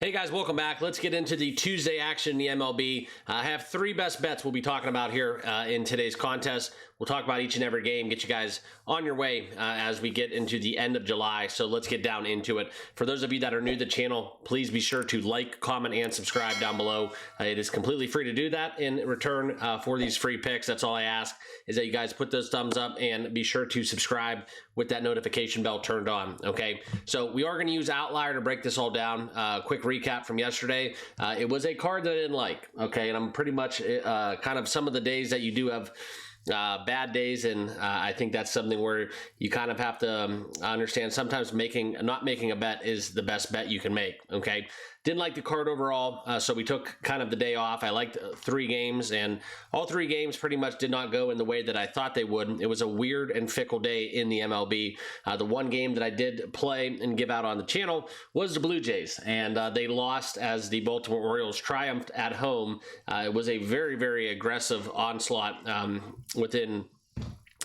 Hey guys, welcome back. Let's get into the Tuesday action in the MLB. I have three best bets we'll be talking about here in today's contest. We'll talk about each and every game, get you guys on your way as we get into the end of July. So let's get down into it. For those of you that are new to the channel, please be sure to like, comment, and subscribe down below. It is completely free to do that in return for these free picks. That's all I ask, is that you guys put those thumbs up and be sure to subscribe with that notification bell turned on, okay? So we are going to use Outlier to break this all down. Quick recap from yesterday. It was a card that I didn't like, okay? And I'm pretty much kind of some of the days that you do have bad days, and I think that's something where you kind of have to understand sometimes not making a bet is the best bet you can make, okay? Didn't like the card overall, so we took kind of the day off. I liked 3 games, and all 3 games pretty much did not go in the way that I thought they would. It was a weird and fickle day in the MLB. The one game that I did play and give out on the channel was the Blue Jays, and they lost as the Baltimore Orioles triumphed at home. It was a very, very aggressive onslaught within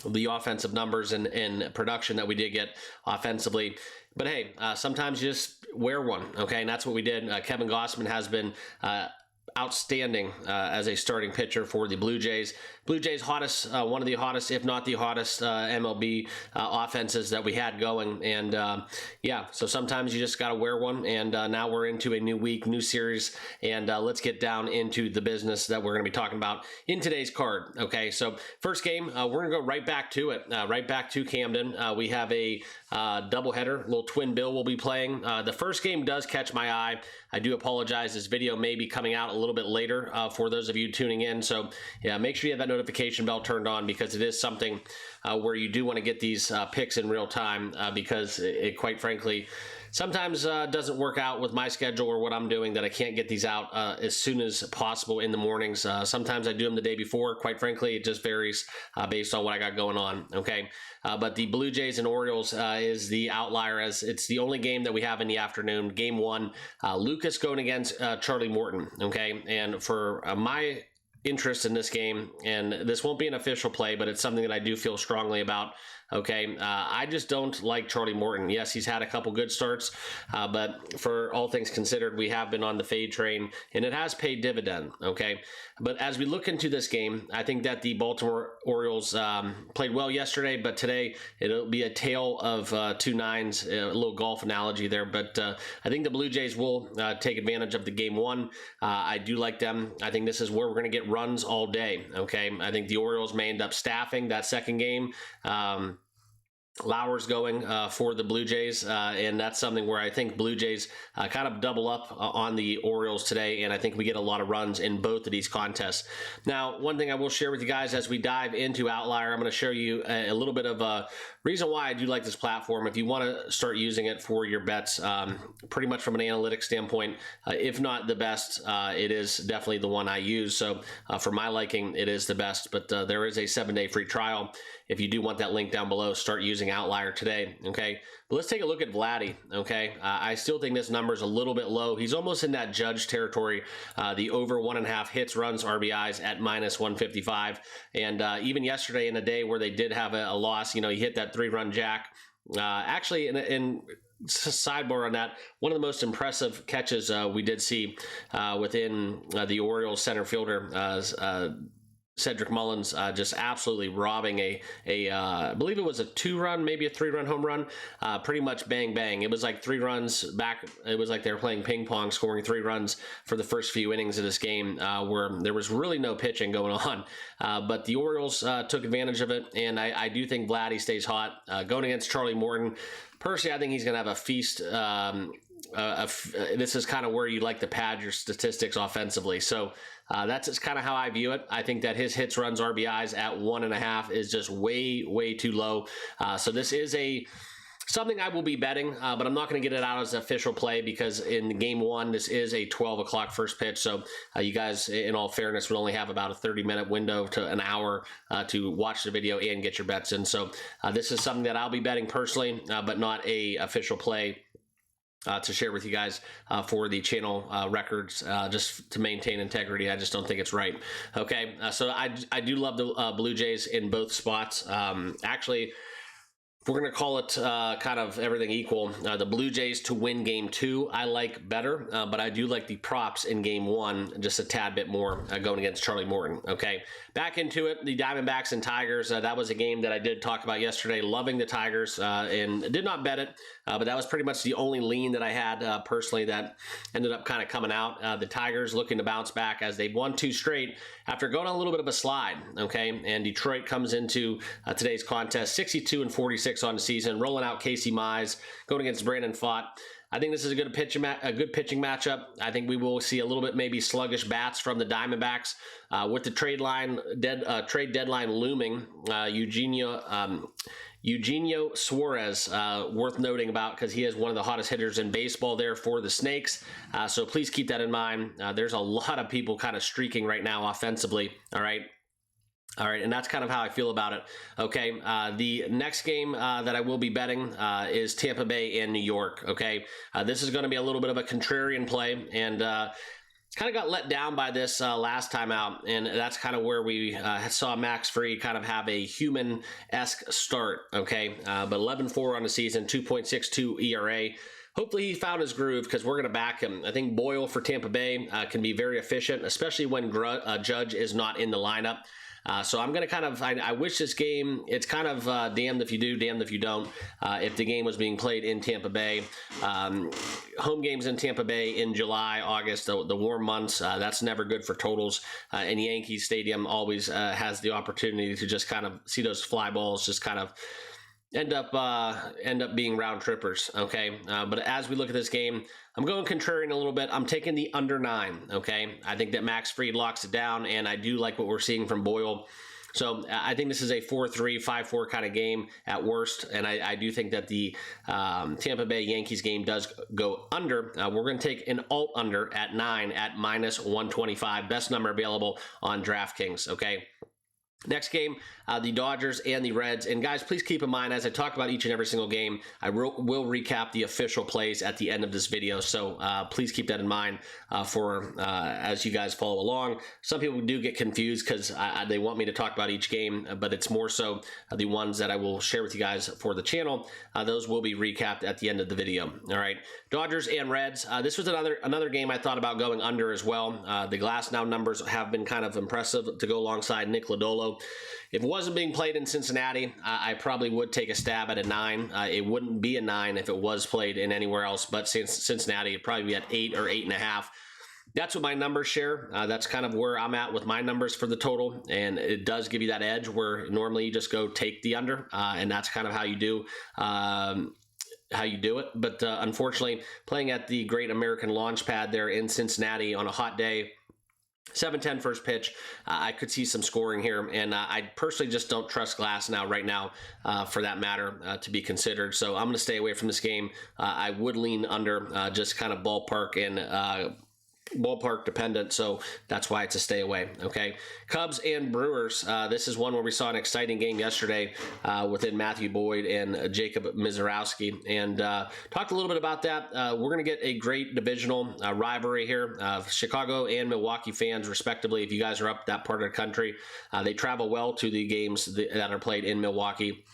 the offensive numbers and production that we did get offensively. But hey, sometimes you just wear one, okay? And that's what we did. Kevin Gossman has been outstanding as a starting pitcher for the Blue Jays. Blue Jays hottest, one of the hottest, if not the hottest MLB offenses that we had going. And yeah, so sometimes you just got to wear one. And now we're into a new week, new series. And let's get down into the business that we're going to be talking about in today's card. Okay, so first game, we're going to go right back to it, right back to Camden. We have a doubleheader, little twin bill we'll be playing. The first game does catch my eye. I do apologize. This video may be coming out a little bit later for those of you tuning in. So yeah, make sure you have that notification bell turned on, because it is something where you do want to get these picks in real time, because it quite frankly sometimes doesn't work out with my schedule or what I'm doing, that I can't get these out as soon as possible in the mornings. Sometimes I do them the day before. Quite frankly, it just varies based on what I got going on, okay? But the Blue Jays and Orioles is the outlier, as it's the only game that we have in the afternoon. Game 1, Lucas going against Charlie Morton, okay? And for my interest in this game, and this won't be an official play, but it's something that I do feel strongly about, okay? I just don't like Charlie Morton. Yes, he's had a couple good starts, but for all things considered, we have been on the fade train, and it has paid dividend, okay? But as we look into this game, I think that the Baltimore Orioles played well yesterday, but today it'll be a tale of 2 nines, a little golf analogy there. But I think the Blue Jays will take advantage of the game 1. I do like them. I think this is where we're going to get runs all day, okay? I think the Orioles may end up staffing that second game. Lauer's going for the Blue Jays, and that's something where I think Blue Jays kind of double up on the Orioles today, and I think we get a lot of runs in both of these contests. Now, one thing I will share with you guys as we dive into Outlier, I'm going to show you a little bit of a reason why I do like this platform. If you want to start using it for your bets, pretty much from an analytics standpoint, if not the best, it is definitely the one I use. So for my liking, it is the best, but there is a 7-day free trial. If you do want that link down below, start using Outlier today, okay? But let's take a look at Vladdy, okay? I still think this number is a little bit low. He's almost in that Judge territory, the over 1.5 hits, runs, RBIs at -155. And even yesterday in a day where they did have a loss, you know, he hit that 3-run jack. Actually, in sidebar on that, one of the most impressive catches we did see within the Orioles center fielder, Cedric Mullins, just absolutely robbing I believe it was a 2-run, maybe a 3-run home run, pretty much bang, bang. It was like 3 runs back. It was like they were playing ping pong, scoring 3 runs for the first few innings of this game, where there was really no pitching going on. But the Orioles took advantage of it, and I do think Vladdy stays hot. Going against Charlie Morton, personally, I think he's going to have a feast. This is kind of where you like to pad your statistics offensively. So that's just kind of how I view it. I think that his hits, runs, RBIs at 1.5 is just way, way too low. So this is something I will be betting, but I'm not going to get it out as an official play, because in game 1, this is a 12 o'clock first pitch. So you guys, in all fairness, would only have about a 30-minute window to an hour to watch the video and get your bets in. So this is something that I'll be betting personally, but not a official play to share with you guys for the channel records, just to maintain integrity. I just don't think it's right. Okay, so I do love the Blue Jays in both spots. Actually, if we're going to call it kind of everything equal, the Blue Jays to win game 2, I like better, but I do like the props in game 1 just a tad bit more going against Charlie Morton. Okay, back into it, the Diamondbacks and Tigers. That was a game that I did talk about yesterday, loving the Tigers, and did not bet it, but that was pretty much the only lean that I had personally that ended up kind of coming out. The Tigers looking to bounce back as they've won 2 straight after going on a little bit of a slide. Okay, and Detroit comes into today's contest 62-46 on the season, rolling out Casey Mize, going against Brandon Pfaadt. I think this is a good pitching matchup. I think we will see a little bit maybe sluggish bats from the Diamondbacks with the trade deadline looming. Eugenio Suarez, worth noting about because he is one of the hottest hitters in baseball there for the Snakes. So please keep that in mind. There's a lot of people kind of streaking right now offensively. All right, and that's kind of how I feel about it. Okay, the next game that I will be betting is Tampa Bay and New York. Okay, this is going to be a little bit of a contrarian play, and kind of got let down by this last time out, and that's kind of where we saw Max Fried kind of have a human-esque start. Okay, but 11-4 on the season, 2.62 ERA. Hopefully he found his groove because we're going to back him. I think Boyle for Tampa Bay can be very efficient, especially when Judge is not in the lineup. So I'm going to kind of, I wish this game, it's kind of damned if you do, damned if you don't. If the game was being played in Tampa Bay, home games in Tampa Bay in July, August, the warm months, that's never good for totals. And Yankees Stadium always has the opportunity to just kind of see those fly balls just kind of end up being round trippers. Okay, but as we look at this game, I'm going contrarian a little bit. I'm taking the under 9. Okay, I think that Max Fried locks it down, and I do like what we're seeing from Boyle. So I think this is a 4-3, 5-4 kind of game at worst, and I do think that the Tampa Bay Yankees game does go under. We're going to take an alt under at 9 at -125, best number available on DraftKings. Okay. Next game, the Dodgers and the Reds. And guys, please keep in mind, as I talk about each and every single game, I will recap the official plays at the end of this video. So please keep that in mind as you guys follow along. Some people do get confused because they want me to talk about each game, but it's more so the ones that I will share with you guys for the channel. Those will be recapped at the end of the video. All right, Dodgers and Reds. This was another game I thought about going under as well. The Glass Now numbers have been kind of impressive to go alongside Nick Lodolo. If it wasn't being played in Cincinnati, I probably would take a stab at a 9. It wouldn't be a 9 if it was played in anywhere else, but since Cincinnati, it'd probably be at 8 or 8.5. That's what my numbers share. That's kind of where I'm at with my numbers for the total, and it does give you that edge where normally you just go take the under, and that's kind of how you do it. But unfortunately, playing at the Great American Launchpad there in Cincinnati on a hot day, 7-10 first pitch, I could see some scoring here, and I personally just don't trust Glass Now right now for that matter to be considered. So I'm going to stay away from this game. I would lean under, just kind of ballpark and ballpark dependent, so that's why it's a stay away. Okay, Cubs and Brewers. This is one where we saw an exciting game yesterday within Matthew Boyd and Jacob Mizorowski, and talked a little bit about that. We're going to get a great divisional rivalry here. Chicago and Milwaukee fans, respectively. If you guys are up that part of the country, they travel well to the games that are played in Milwaukee.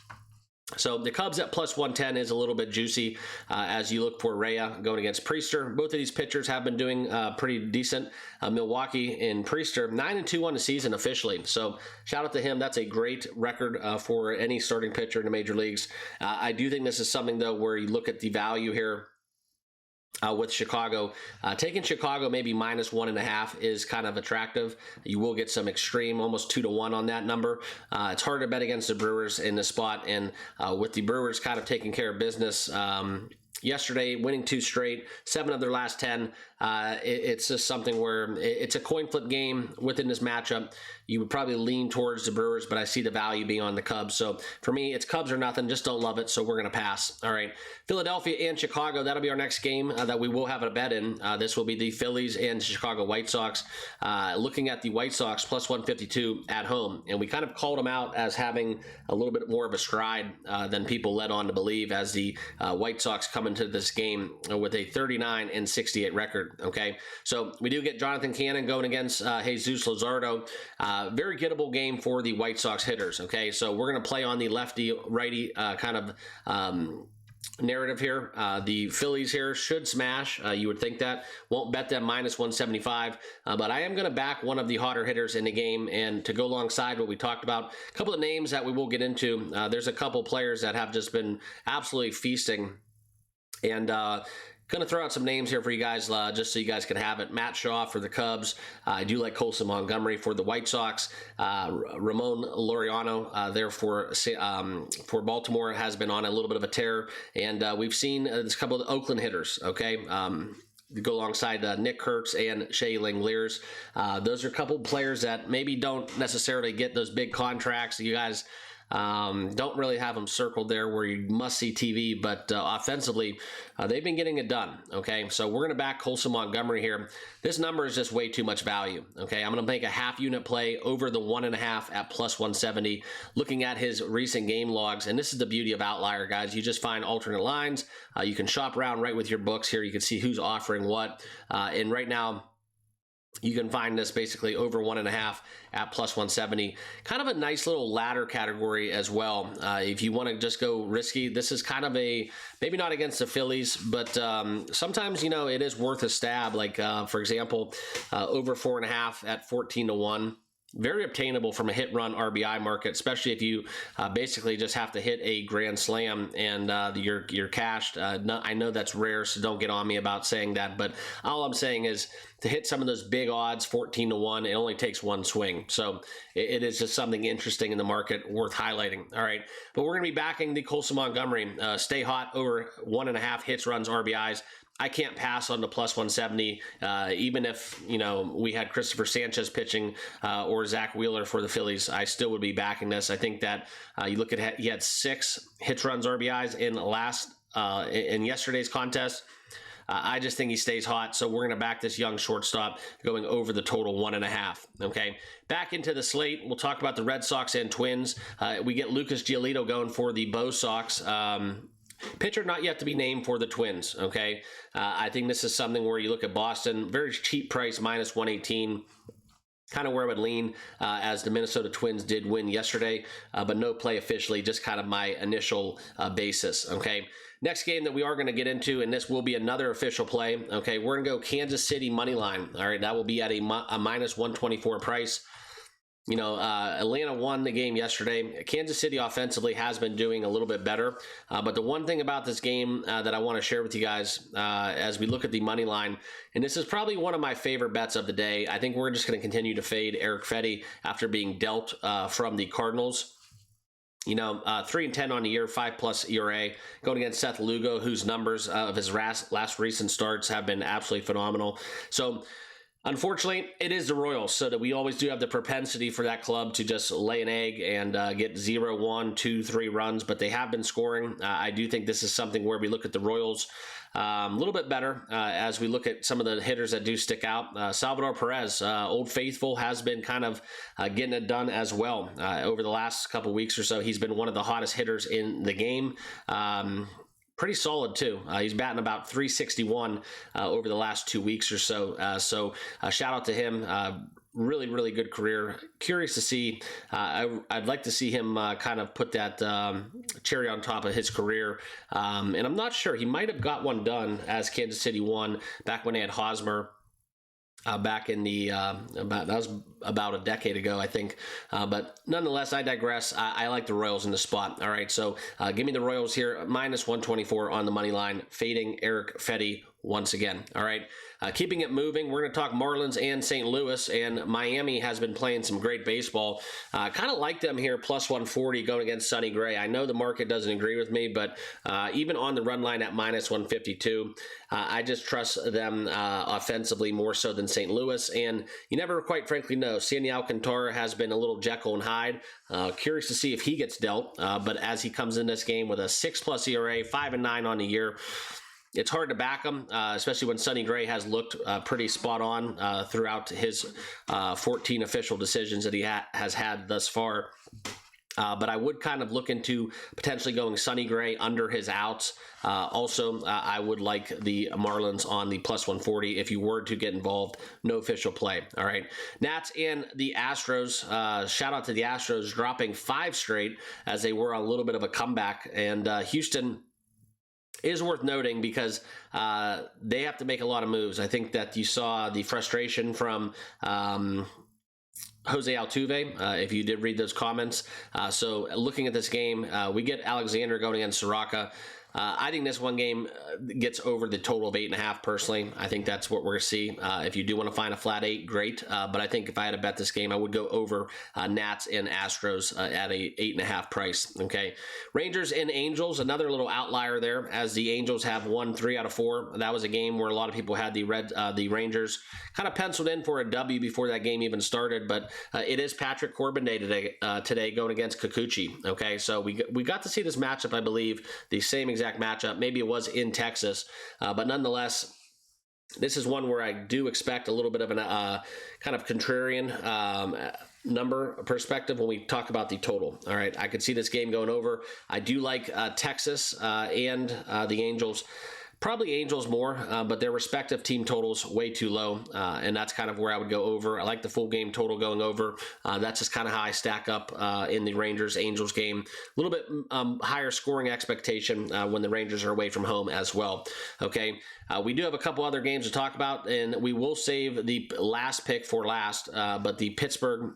So the Cubs at +110 is a little bit juicy as you look for Rhea going against Priester. Both of these pitchers have been doing pretty decent. Milwaukee and Priester 9-2 on the season officially. So shout out to him. That's a great record for any starting pitcher in the major leagues. I do think this is something though where you look at the value here. With Chicago, taking Chicago maybe -1.5 is kind of attractive. You will get some extreme, almost 2-1 on that number. It's hard to bet against the Brewers in this spot, and with the Brewers kind of taking care of business yesterday, winning 2 straight, 7 of their last 10. It's just something where it's a coin flip game within this matchup. You would probably lean towards the Brewers, but I see the value being on the Cubs. So for me, it's Cubs or nothing. Just don't love it, so we're going to pass. All right, Philadelphia and Chicago. That'll be our next game that we will have a bet in. This will be the Phillies and Chicago White Sox. Looking at the White Sox +152 at home, and we kind of called them out as having a little bit more of a stride than people led on to believe as the White Sox come into this game with a 39-68 record. Okay, so we do get Jonathan Cannon going against Jesus Luzardo. Very gettable game for the White Sox hitters. Okay, so we're going to play on the lefty-righty kind of narrative here. The Phillies here should smash. You would think that. Won't bet them -175, but I am going to back one of the hotter hitters in the game. And to go alongside what we talked about, a couple of names that we will get into. There's a couple players that have just been absolutely feasting. And going to throw out some names here for you guys, just so you guys can have it. Matt Shaw for the Cubs. I do like Colson Montgomery for the White Sox. Ramon Laureano there for Baltimore has been on a little bit of a tear, and we've seen this couple of Oakland hitters. Okay. Go alongside Nick Kurtz and Shea Langeliers. Those are a couple of players that maybe don't necessarily get those big contracts. You guys don't really have them circled there where you must see TV, but offensively, they've been getting it done. Okay, so we're going to back Colson Montgomery here. This number is just way too much value. Okay, I'm going to make a half unit play over the 1.5 at +170, looking at his recent game logs. And this is the beauty of Outlier, guys. You just find alternate lines. You can shop around right with your books here. You can see who's offering what. And right now, you can find this basically over 1.5 at +170. Kind of a nice little ladder category as well. If you want to just go risky, this is kind of a, maybe not against the Phillies, but sometimes, you know, it is worth a stab. Like, for example, over 4.5 at 14-1. Very obtainable from a hit run RBI market, especially if you basically just have to hit a grand slam and you're cashed. I know that's rare, so don't get on me about saying that, but all I'm saying is to hit some of those big odds, 14-1, it only takes one swing. So it is just something interesting in the market worth highlighting. All right, but we're going to be backing the Colson Montgomery. Stay hot over 1.5 hits, runs, RBIs. I can't pass on the +170, even if, you know, we had Christopher Sanchez pitching or Zach Wheeler for the Phillies. I still would be backing this. I think that you look at, he had 6 hits, runs, RBIs in yesterday's contest. I just think he stays hot, so we're going to back this young shortstop going over the total 1.5. Okay, back into the slate. We'll talk about the Red Sox and Twins. We get Lucas Giolito going for the Bo Sox. Pitcher not yet to be named for the Twins, okay? I think this is something where you look at Boston, very cheap price, -118. Kind of where I would lean, as the Minnesota Twins did win yesterday, but no play officially, just kind of my initial basis, okay? Next game that we are going to get into, and this will be another official play, okay? We're going to go Kansas City money line, all right? That will be at a -124 price. You know, Atlanta won the game yesterday. Kansas City offensively has been doing a little bit better. But the one thing about this game that I want to share with you guys as we look at the money line, and this is probably one of my favorite bets of the day. I think we're just going to continue to fade Eric Fetty after being dealt from the Cardinals. You know, 3-10 on the year, 5+ ERA, going against Seth Lugo, whose numbers of his last recent starts have been absolutely phenomenal. So, unfortunately, it is the Royals, so that we always do have the propensity for that club to just lay an egg and get 0, 1, 2, 3 runs, but they have been scoring. I do think this is something where we look at the Royals a little bit better as we look at some of the hitters that do stick out. Salvador Perez, Old Faithful, has been kind of getting it done as well. Over the last couple weeks or so, he's been one of the hottest hitters in the game. Pretty solid too. He's batting about 361 over the last 2 weeks or so. So shout out to him. Really, really good career. Curious to see. I'd like to see him kind of put that cherry on top of his career. And I'm not sure. He might have got one done as Kansas City won back when they had Hosmer. Back in the that was about a decade ago, I think. But nonetheless, I digress. I like the Royals in the spot. All right, so give me the Royals here, -124 on the money line, fading Eric Fetty once again. All right, keeping it moving, we're going to talk Marlins and St. Louis, and Miami has been playing some great baseball. Kind of like them here, +140 going against Sonny Gray. I know the market doesn't agree with me, but even on the run line at -152, I just trust them offensively more so than St. Louis, and you never quite frankly know. Sandy Alcantara has been a little Jekyll and Hyde. Curious to see if he gets dealt, but as he comes in this game with a 6+ ERA, 5-9 on the year, it's hard to back him, especially when Sonny Gray has looked pretty spot on throughout his 14 official decisions that he has had thus far. But I would kind of look into potentially going Sonny Gray under his outs. Also, I would like the Marlins on the plus 140 if you were to get involved. No official play. All right. Nats and the Astros. Shout out to the Astros dropping 5 straight as they were on a little bit of a comeback. And Houston is worth noting because they have to make a lot of moves. I think that you saw the frustration from Jose Altuve, if you did read those comments. So looking at this game, we get Alexander going against Soroka. I think this one game gets over the total of 8.5 personally. I think that's what we're going to see. If you do want to find a flat 8, great. But I think if I had to bet this game, I would go over Nats and Astros at a 8.5 price. Okay. Rangers and Angels, another little outlier there, as the Angels have won 3 out of 4. That was a game where a lot of people had the Rangers kind of penciled in for a W before that game even started. But it is Patrick Corbin Day today going against Kikuchi. Okay. So we got to see this matchup, I believe, the same exact matchup. Maybe it was in Texas, but nonetheless, this is one where I do expect a little bit of an kind of contrarian number perspective when we talk about the total. All right, I could see this game going over. I do like Texas and the Angels. Probably Angels more, but their respective team totals way too low, and that's kind of where I would go over. I like the full game total going over. That's just kind of how I stack up in the Rangers-Angels game. A little bit higher scoring expectation when the Rangers are away from home as well. Okay, we do have a couple other games to talk about, and we will save the last pick for last, but the Pittsburgh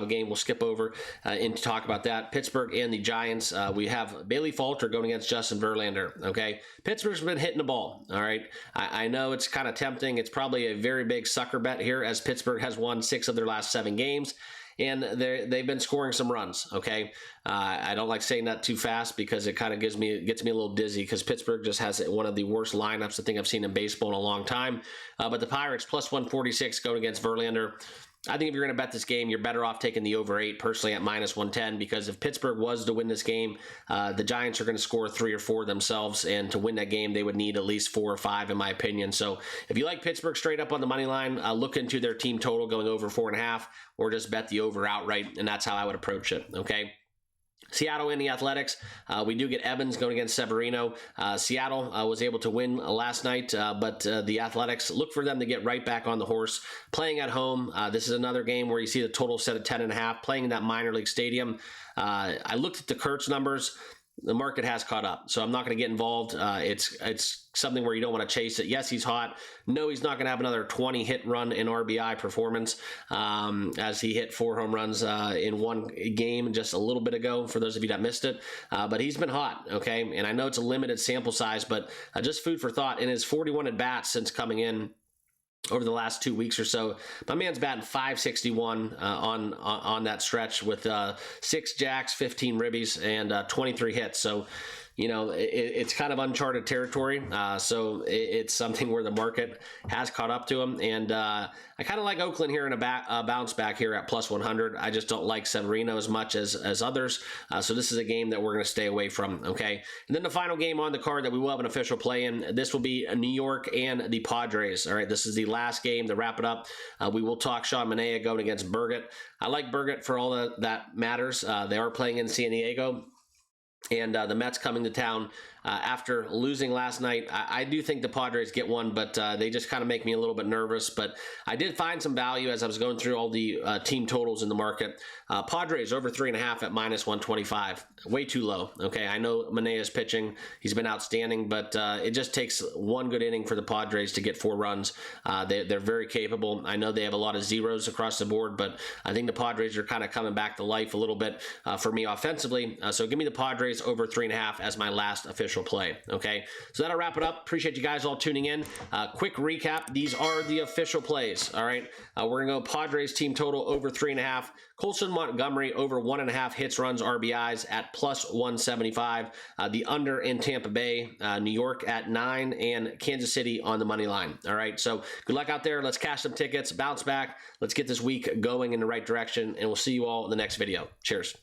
game we'll skip over and talk about that. Pittsburgh and the Giants. We have Bailey Falter going against Justin Verlander. Okay, Pittsburgh's been hitting the ball. All right. I know it's kind of tempting. It's probably a very big sucker bet here, as Pittsburgh has won 6 of their last 7 games, and they've been scoring some runs. Okay. I don't like saying that too fast because it kind of gets me a little dizzy, because Pittsburgh just has one of the worst lineups I think I've seen in baseball in a long time. But the Pirates plus 146 going against Verlander. I think if you're going to bet this game, you're better off taking the over 8 personally at minus 110, because if Pittsburgh was to win this game, the Giants are going to score 3 or 4 themselves, and to win that game, they would need at least 4 or 5 in my opinion. So if you like Pittsburgh straight up on the money line, look into their team total going over 4.5, or just bet the over outright, and that's how I would approach it. Okay. Seattle and the Athletics. We do get Evans going against Severino. Seattle was able to win last night, but the Athletics, look for them to get right back on the horse. Playing at home, this is another game where you see the total set at 10.5, playing in that minor league stadium. I looked at the Kurtz numbers. The market has caught up, so I'm not going to get involved. It's something where you don't want to chase it. Yes, he's hot. No, he's not going to have another 20 hit run in RBI performance, as he hit 4 home runs in one game just a little bit ago, for those of you that missed it. But he's been hot, okay? And I know it's a limited sample size, but just food for thought. In his 41 at-bats since coming in over the last 2 weeks or so, my man's batting .561 on that stretch with 6 jacks, 15 ribbies, and 23 hits. So, you know, it's kind of uncharted territory. So it's something where the market has caught up to him. And I kind of like Oakland here in a bounce back here at plus 100. I just don't like Severino as much as others. So this is a game that we're going to stay away from. Okay. And then the final game on the card that we will have an official play in, this will be New York and the Padres. All right. This is the last game to wrap it up. We will talk Sean Manaea going against Burgett. I like Burgett for all that matters. They are playing in San Diego. And the Mets coming to town after losing last night. I do think the Padres get one, but they just kind of make me a little bit nervous. But I did find some value as I was going through all the team totals in the market. Padres over 3.5 at minus 125. Way too low. Okay, I know Manaea's pitching. He's been outstanding, but it just takes one good inning for the Padres to get 4 runs. They're very capable. I know they have a lot of zeros across the board, but I think the Padres are kind of coming back to life a little bit for me offensively. So give me the Padres over 3.5 as my last official play. Okay, so that'll wrap it up. Appreciate you guys all tuning in. Quick recap: these are the official plays. All right, we're gonna go Padres team total over 3.5. Colson Montgomery over 1.5 hits, runs, RBIs at plus 175. The under in Tampa Bay, New York at 9, and Kansas City on the money line. All right, so good luck out there. Let's cash some tickets, bounce back. Let's get this week going in the right direction, and we'll see you all in the next video. Cheers.